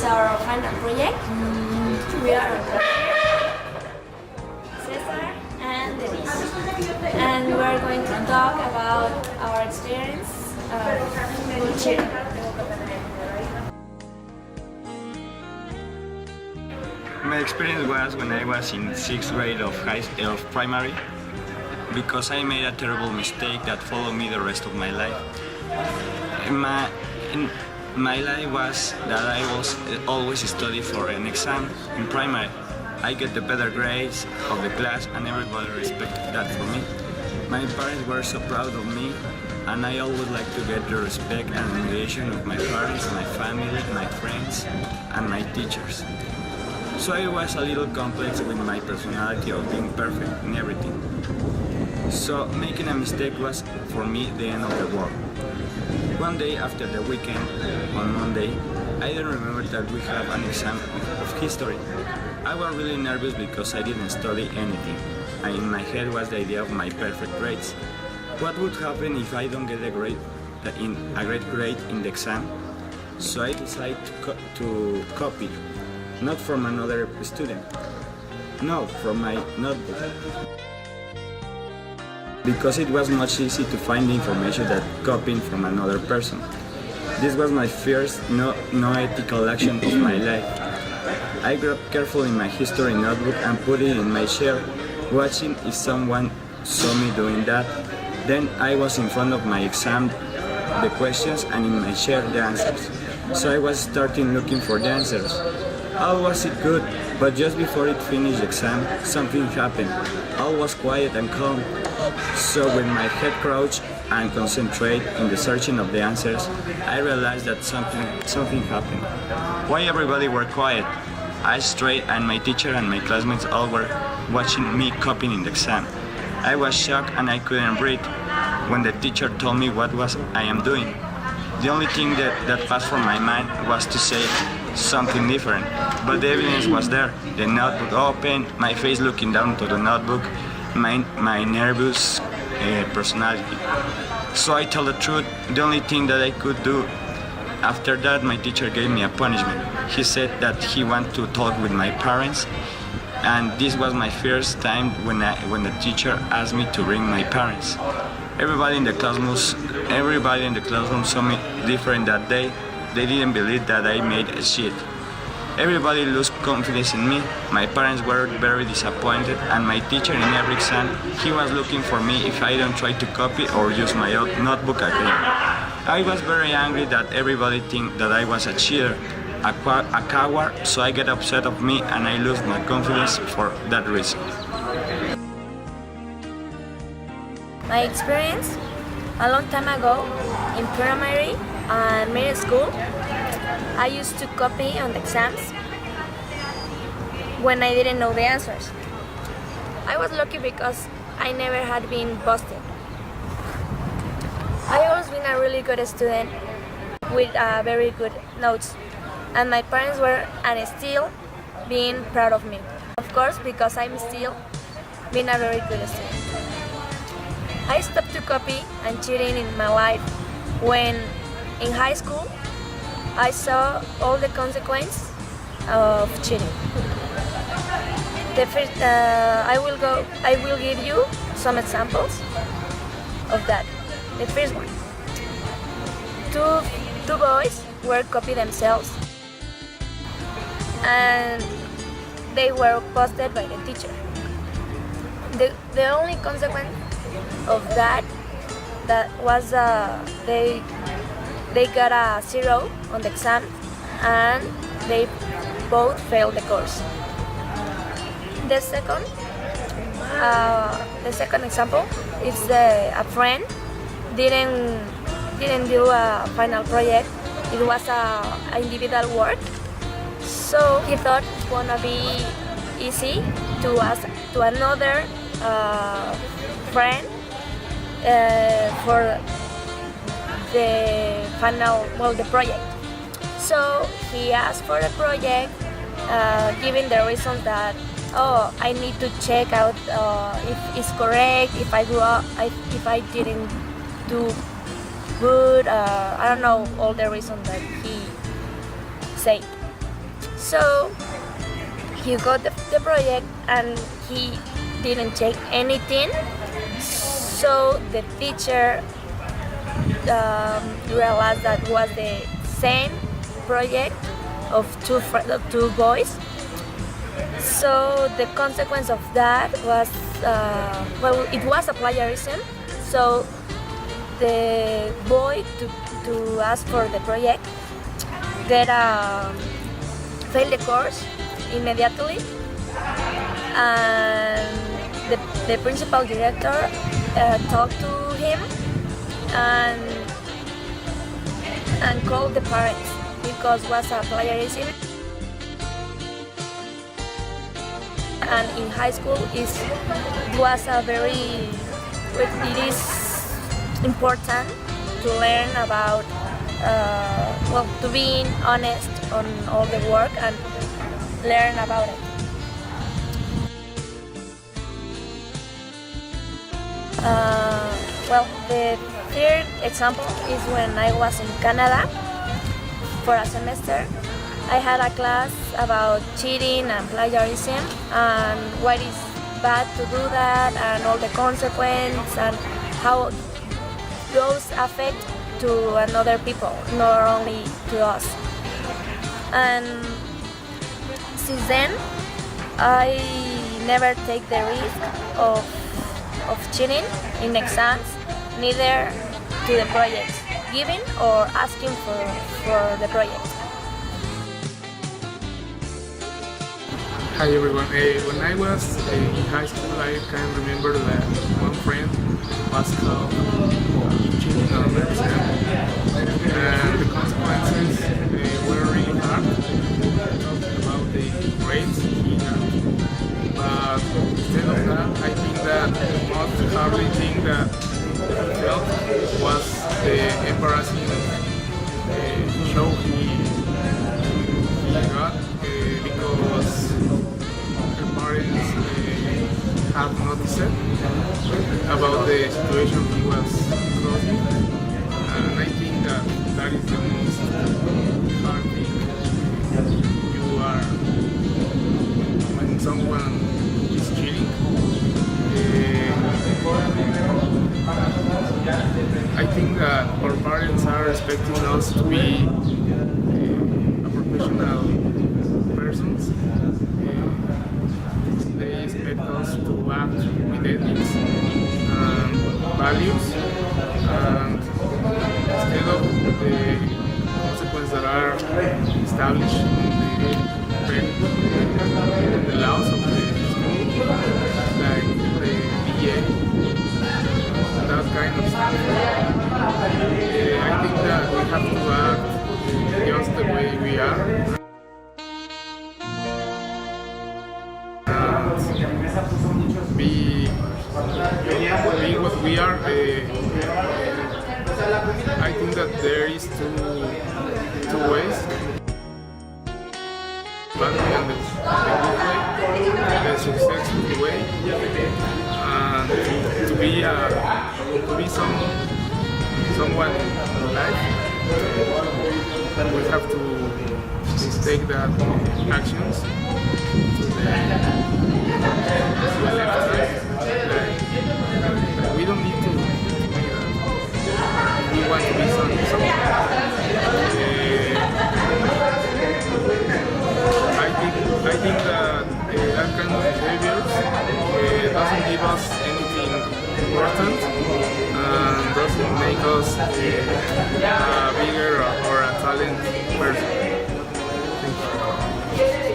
our final project. We are Cesar and Denise, and we are going to talk about our experience of cheating. My experience was when I was in 6th grade of primary, because I made a terrible mistake that followed me the rest of my life. My life was that I was always study for an exam in primary. I get the better grades of the class and everybody respected that for me. My parents were so proud of me, and I always like to get the respect and admiration of my parents, my family, my friends, and my teachers. So I was a little complex with my personality of being perfect in everything. So making a mistake was for me the end of the world. One day after the weekend, on Monday, I didn't remember that we have an exam of history. I was really nervous because I didn't study anything, and in my head was the idea of my perfect grades. What would happen if I don't get a great grade in the exam? So I decided to copy. Not from another student. No, from my notebook. Because it was much easier to find the information than copying from another person. This was my first no ethical action of my life. I grabbed carefully my history notebook and put it in my chair, watching if someone saw me doing that. Then I was in front of my exam, the questions, and in my chair the answers. So I was starting looking for the answers. All was it good, but just before it finished the exam, something happened. All was quiet and calm. So when my head crouched and concentrated in the searching of the answers, I realized that something happened. Why everybody were quiet? I straight and my teacher and my classmates all were watching me copying in the exam. I was shocked and I couldn't breathe when the teacher told me what I am doing. The only thing that passed through my mind was to say something different, but the evidence was there. The notebook open, my face looking down to the notebook, my nervous personality. So I tell the truth. The only thing that I could do after that, my teacher gave me a punishment. He said that he wanted to talk with my parents, and this was my first time when the teacher asked me to bring my parents. Everybody in the classroom saw me different that day. They didn't believe that I made a shit. Everybody lost confidence in me. My parents were very disappointed, and my teacher in every exam, he was looking for me if I don't try to copy or use my own notebook again. I was very angry that everybody think that I was a cheater, a coward, so I get upset of me and I lose my confidence for that reason. My experience a long time ago in primary and middle school, I used to copy on the exams when I didn't know the answers. I was lucky because I never had been busted. I always been a really good student with very good notes, and my parents were and still being proud of me. Of course, because I'm still being a very good student. I stopped to copy and cheating in my life when in high school I saw all the consequences of cheating. The first, I will give you some examples of that. The first one, two boys were copying themselves, and they were busted by the teacher. The only consequence of that was they got a 0 on the exam, and they both failed the course. The second example is a friend didn't do a final project. It was a individual work, so he thought it's gonna be easy to ask to another friend for the project. So he asked for the project, giving the reasons that I need to check out if it's correct, if I didn't do good. I don't know all the reasons that he said. So he got the project and he didn't check anything. So the teacher realized that was the same project of two boys. So the consequence of that was, it was a plagiarism. So the boy to ask for the project failed the course immediately, and the principal director talked to him and called the parents because it was a plagiarism. And in high school it is important to learn about to being honest on all the work and learn about it. The third example is when I was in Canada for a semester. I had a class about cheating and plagiarism and why it's bad to do that and all the consequences and how those affect to another people, not only to us. And since then, I never take the risk of cheating in exams, neither to the projects, giving or asking for the project. Hi everyone. When I was in high school, I can remember that one friend was caught cheating on an exam, and the consequences were really hard. Talking about the grades he got, but instead of that, I think that the most hardly thing that he felt was the embarrassing show he got because parents have noticed about the situation he was crossing, and I think that is the most hard thing. You are when someone is cheating. I think that our parents are expecting us to be a professional persons. They expect us to act with ethics and values, and instead of the consequences that are established in the laws of the school, like the BA, that kind of stuff. I think that we have to act just the way we are. Be what we are. I think that there is two ways. Bad way and the good way, the successful way, and to be someone in life, we have to take that actions to the left side. We don't need to be that. We want to be something. I think that that kind of behavior doesn't give us anything important and doesn't make us a bigger or a talent person. Thank you.